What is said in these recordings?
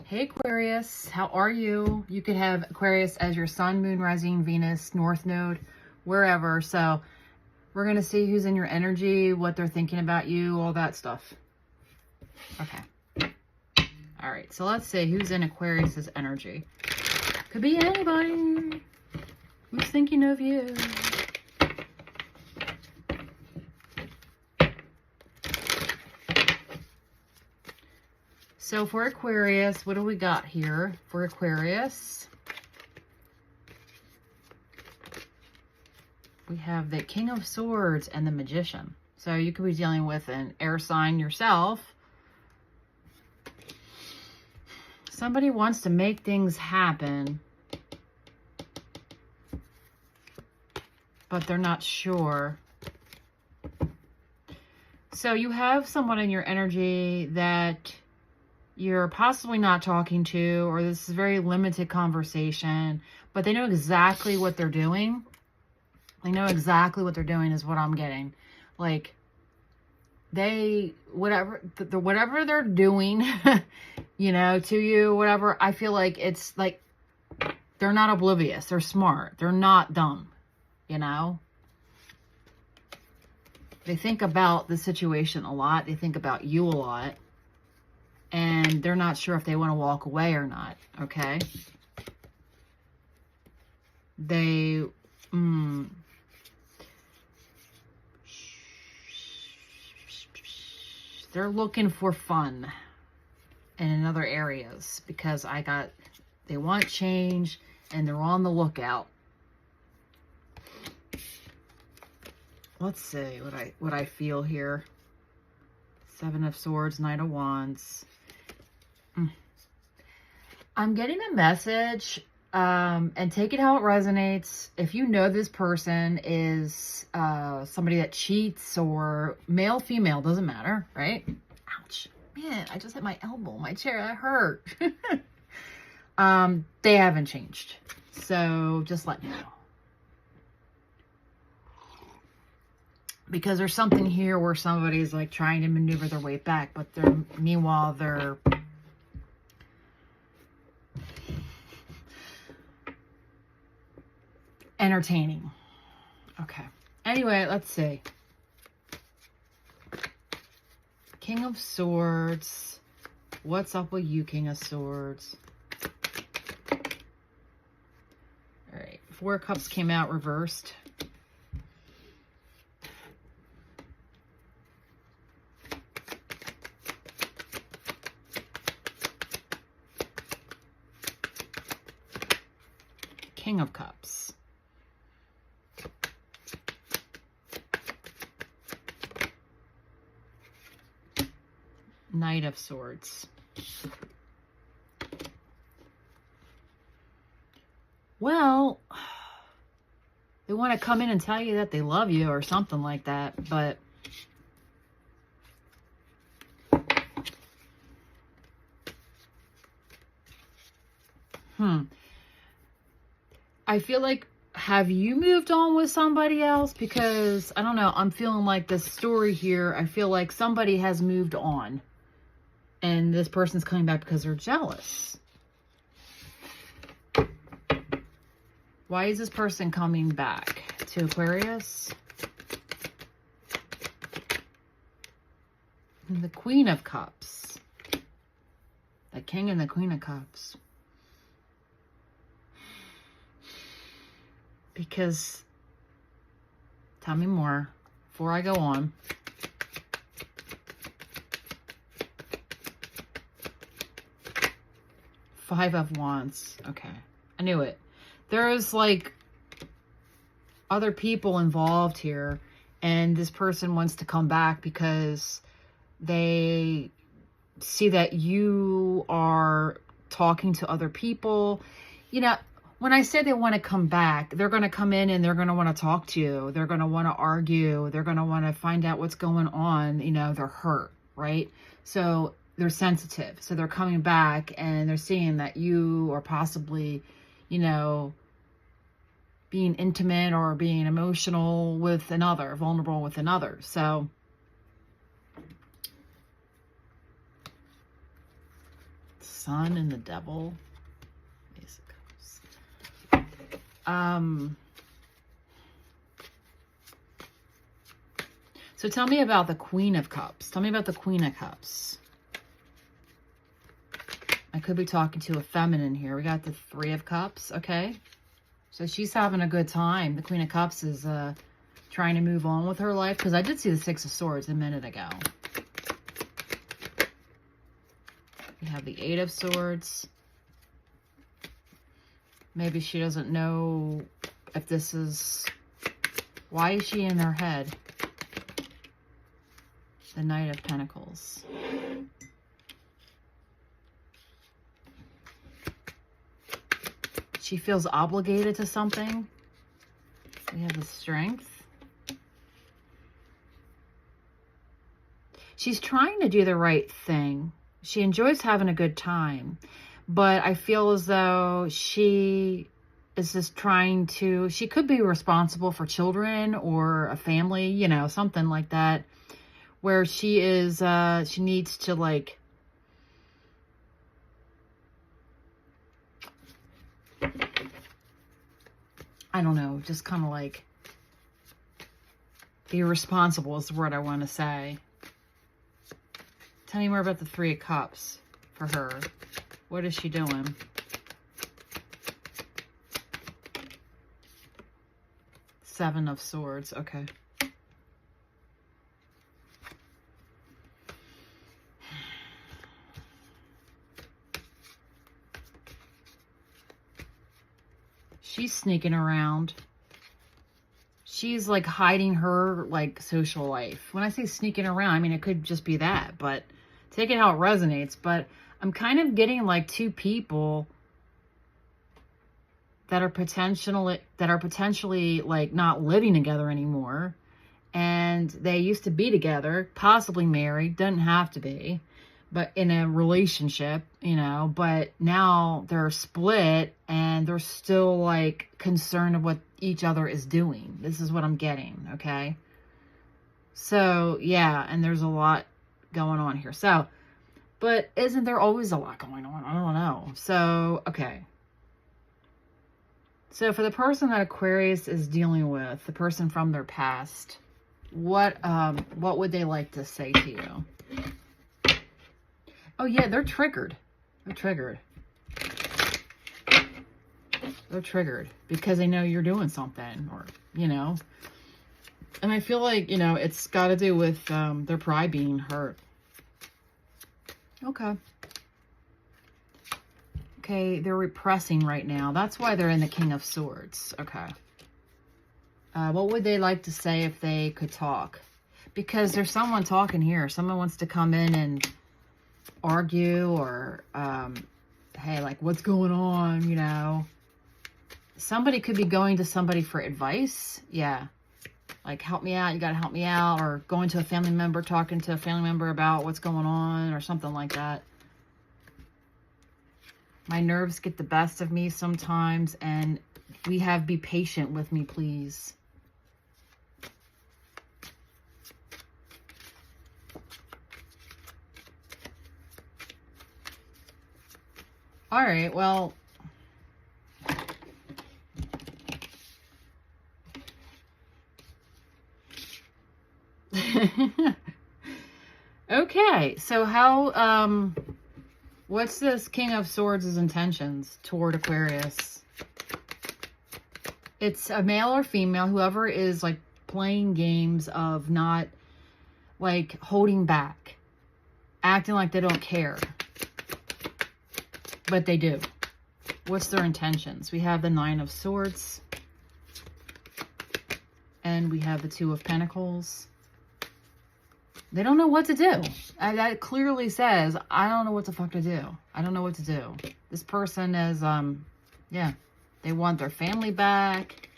Hey Aquarius, how are you? You could have Aquarius as your sun, moon, rising, Venus, north node, wherever. So we're going to see who's in your energy, what they're thinking about you, all that stuff. Okay. All right. So let's see who's in Aquarius's energy. Could be anybody who's thinking of you. So for Aquarius, what do we got here for Aquarius? We have the King of Swords and the Magician. So you could be dealing with an air sign yourself. Somebody wants to make things happen, but they're not sure. So you have someone in your energy that you're possibly not talking to, or this is very limited conversation, but they know exactly what they're doing. They know exactly what they're doing is what I'm getting. Like, they, whatever they're doing, you know, to you, whatever, I feel like it's like, they're not oblivious. They're smart. They're not dumb, you know? They think about the situation a lot. They think about you a lot. And they're not sure if they want to walk away or not, okay? They're looking for fun in other areas because they want change and they're on the lookout. Let's see what I feel here. Seven of Swords, Knight of Wands. I'm getting a message, and take it how it resonates. If you know this person is somebody that cheats, or male, female, doesn't matter, right? Ouch. Man, I just hit my elbow. My chair, that hurt. They haven't changed. So just let me know. Because there's something here where somebody's like trying to maneuver their way back, but meanwhile they're entertaining. Okay. Anyway, let's see. King of Swords. What's up with you, King of Swords? All right. Four of Cups came out reversed. King of Cups. Knight of Swords. Well, they want to come in and tell you that they love you or something like that, but I feel like, have you moved on with somebody else? Because, I don't know, I'm feeling like the story here, I feel like somebody has moved on. And this person's coming back because they're jealous. Why is this person coming back to Aquarius? And the Queen of Cups. The King and the Queen of Cups. Because, tell me more before I go on. Five of Wands. Okay. I knew it. There's like other people involved here, and this person wants to come back because they see that you are talking to other people. You know, when I say they want to come back, they're going to come in and they're going to want to talk to you. They're going to want to argue. They're going to want to find out what's going on. You know, they're hurt, right? So they're sensitive. So they're coming back and they're seeing that you are possibly, you know, being intimate or being emotional with another, vulnerable with another. So Sun and the Devil. Ace of Cups. So tell me about the Queen of Cups. Tell me about the Queen of Cups. I could be talking to a feminine here. We got the Three of Cups, okay? So she's having a good time. The Queen of Cups is trying to move on with her life, because I did see the Six of Swords a minute ago. We have the Eight of Swords. Maybe she doesn't know if this is... Why is she in her head? The Knight of Pentacles. She feels obligated to something. We have the Strength. She's trying to do the right thing. She enjoys having a good time. But I feel as though she is just trying to... She could be responsible for children or a family, you know, something like that. Where she is, she needs to, like... I don't know, just kind of like be responsible is the word I want to say. Tell me more about the Three of Cups for her. What is she doing? Seven of Swords, okay. She's sneaking around. She's like hiding her like social life. When I say sneaking around, I mean, it could just be that, but take it how it resonates. But I'm kind of getting like two people that are potentially like not living together anymore. And they used to be together, possibly married, doesn't have to be, but in a relationship, you know, but now they're split and they're still like concerned of what each other is doing. This is what I'm getting, okay? So, yeah, and there's a lot going on here. So, but isn't there always a lot going on? I don't know. So, okay. So for the person that Aquarius is dealing with, the person from their past, what would they like to say to you? Oh, yeah, they're triggered. They're triggered. They're triggered because they know you're doing something or, you know. And I feel like, you know, it's got to do with their pride being hurt. Okay. Okay, they're repressing right now. That's why they're in the King of Swords. Okay. What would they like to say if they could talk? Because there's someone talking here. Someone wants to come in and argue or, hey, like, what's going on, you know? Somebody could be going to somebody for advice. Yeah. Like, help me out. You got to help me out. Or going to a family member, talking to a family member about what's going on or something like that. My nerves get the best of me sometimes, and be patient with me, please. All right, well, okay, so how, what's this King of Swords' intentions toward Aquarius? It's a male or female, whoever is like playing games of not like holding back, acting like they don't care, but they do. What's their intentions? We have the Nine of Swords, and we have the Two of Pentacles. They don't know what to do. That clearly says, I don't know what the fuck to do. I don't know what to do. This person is, yeah, they want their family back.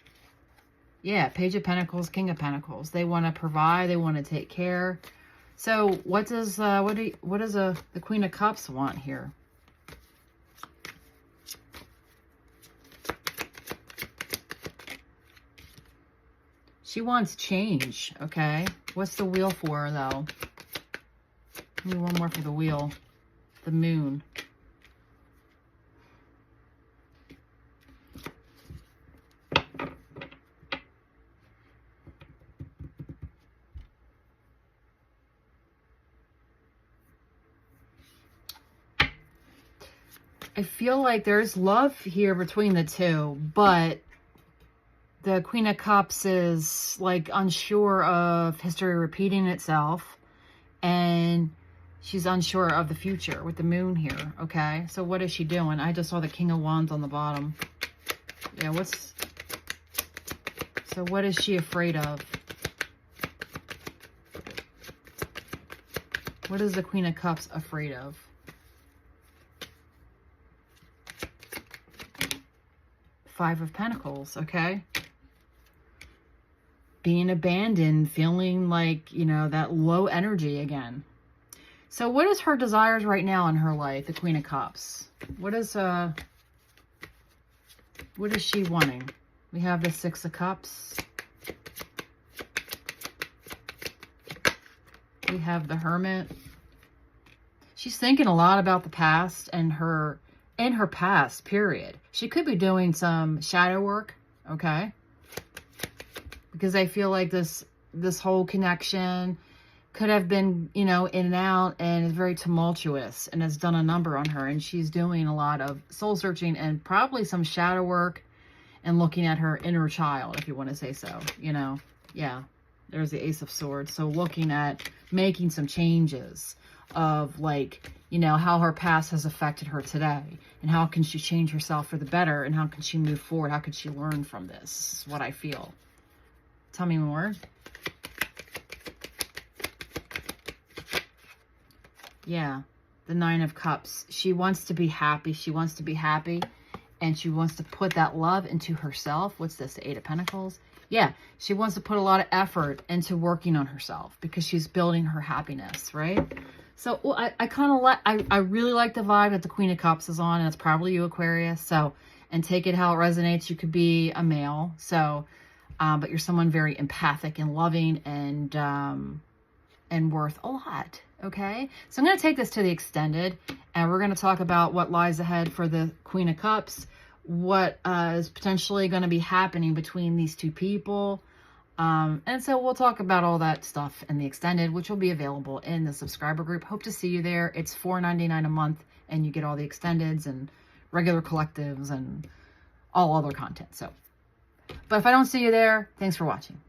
Yeah, Page of Pentacles, King of Pentacles. They want to provide. They want to take care. So what does the Queen of Cups want here? She wants change, okay? What's the wheel for her, though? Give me one more for the wheel. The Moon. I feel like there's love here between the two, but the Queen of Cups is like unsure of history repeating itself, and she's unsure of the future with the moon here, okay? So what is she doing? I just saw the King of Wands on the bottom. Yeah, so what is she afraid of? What is the Queen of Cups afraid of? Five of Pentacles, okay? Being abandoned, feeling like, you know, that low energy again. So what is her desires right now in her life, the Queen of Cups? What is she wanting? We have the Six of Cups. We have the Hermit. She's thinking a lot about the past and in her past, period. She could be doing some shadow work, okay? Because I feel like this whole connection could have been, you know, in and out, and is very tumultuous and has done a number on her. And she's doing a lot of soul searching and probably some shadow work and looking at her inner child, if you want to say so, you know. Yeah, there's the Ace of Swords. So looking at making some changes of, like, you know, how her past has affected her today, and how can she change herself for the better, and how can she move forward, how can she learn from this? This is what I feel. Tell me more. Yeah, the Nine of Cups. She wants to be happy. She wants to be happy, and she wants to put that love into herself. What's this, the Eight of Pentacles? Yeah, she wants to put a lot of effort into working on herself because she's building her happiness, right? So well, I kind of like, I really like the vibe that the Queen of Cups is on, and it's probably you, Aquarius. So, and take it how it resonates. You could be a male, so, but you're someone very empathic and loving and worth a lot. Okay, so I'm going to take this to the extended, and we're going to talk about what lies ahead for the Queen of Cups, what is potentially going to be happening between these two people. And so we'll talk about all that stuff in the extended, which will be available in the subscriber group. Hope to see you there. It's $4.99 a month, and you get all the extendeds and regular collectives and all other content. So, but if I don't see you there, thanks for watching.